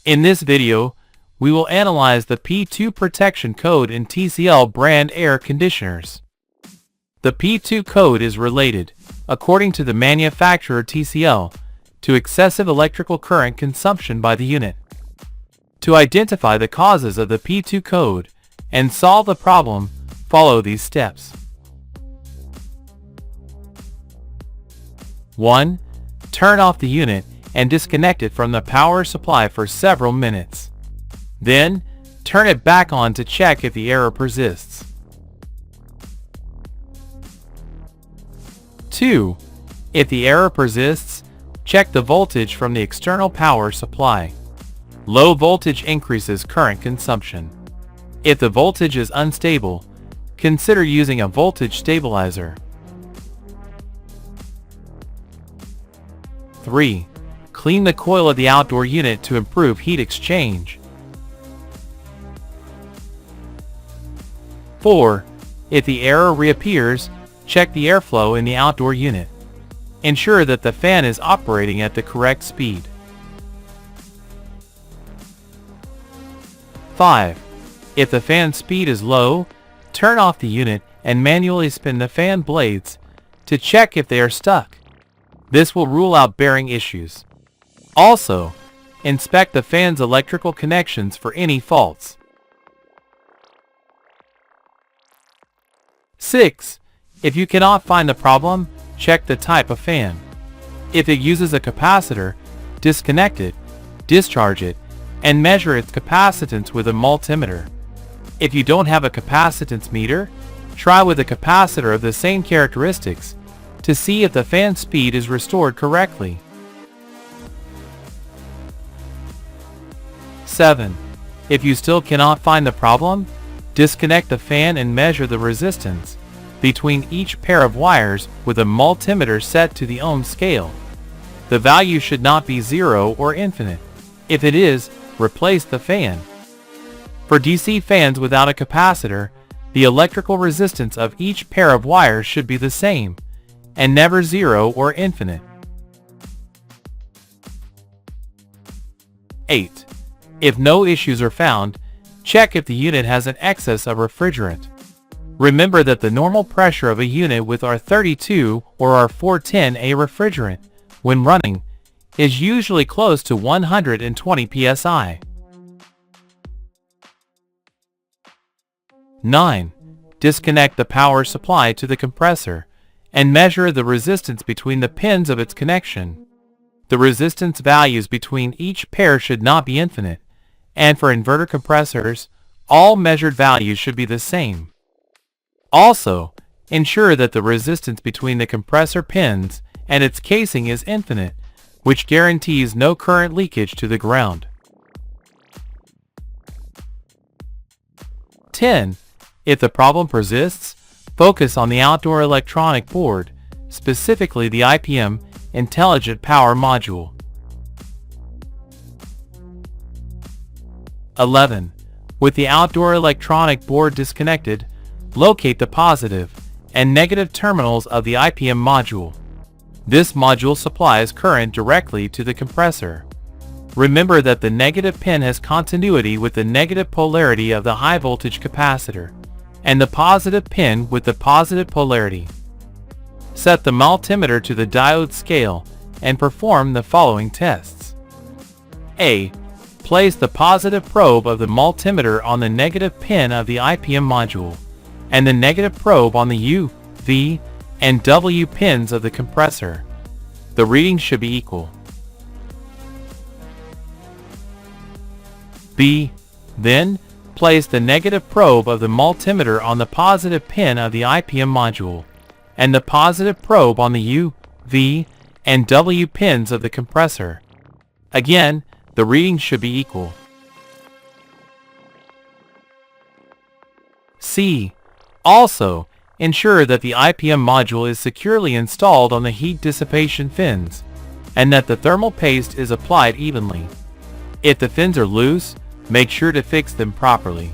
In this video, we will analyze the P2 protection code in TCL brand air conditioners. The P2 code is related, according to the manufacturer TCL, to excessive electrical current consumption by the unit. To identify the causes of the P2 code and solve the problem, follow these steps. 1. Turn off the unit and disconnect it from the power supply for several minutes. Then, turn it back on to check if the error persists. 2. If the error persists, check the voltage from the external power supply. Low voltage increases current consumption. If the voltage is unstable, consider using a voltage stabilizer. 3. Clean the coil of the outdoor unit to improve heat exchange. 4. If the error reappears, check the airflow in the outdoor unit. Ensure that the fan is operating at the correct speed. 5. If the fan speed is low, turn off the unit and manually spin the fan blades to check if they are stuck. This will rule out bearing issues. Also, inspect the fan's electrical connections for any faults. 6. If you cannot find the problem, check the type of fan. If it uses a capacitor, disconnect it, discharge it, and measure its capacitance with a multimeter. If you don't have a capacitance meter, try with a capacitor of the same characteristics to see if the fan speed is restored correctly. 7. If you still cannot find the problem, disconnect the fan and measure the resistance between each pair of wires with a multimeter set to the ohm scale. The value should not be 0 or infinite. If it is, replace the fan. For DC fans without a capacitor, the electrical resistance of each pair of wires should be the same, and never 0 or infinite. 8. If no issues are found, check if the unit has an excess of refrigerant. Remember that the normal pressure of a unit with R32 or R410A refrigerant, when running, is usually close to 120 psi. 9. Disconnect the power supply to the compressor and measure the resistance between the pins of its connection. The resistance values between each pair should not be infinite, and for inverter compressors, all measured values should be the same. Also, ensure that the resistance between the compressor pins and its casing is infinite, which guarantees no current leakage to the ground. 10. If the problem persists, focus on the outdoor electronic board, specifically the IPM Intelligent Power Module. 11. With the outdoor electronic board disconnected, locate the positive and negative terminals of the IPM module. This module supplies current directly to the compressor. Remember that the negative pin has continuity with the negative polarity of the high voltage capacitor, and the positive pin with the positive polarity. Set the multimeter to the diode scale and perform the following tests. A. Place the positive probe of the multimeter on the negative pin of the IPM module, and the negative probe on the U, V, and W pins of the compressor. The readings should be equal. B. Then, place the negative probe of the multimeter on the positive pin of the IPM module, and the positive probe on the U, V, and W pins of the compressor. Again, the readings should be equal. C. Also, ensure that the IPM module is securely installed on the heat dissipation fins, and that the thermal paste is applied evenly. If the fins are loose, make sure to fix them properly.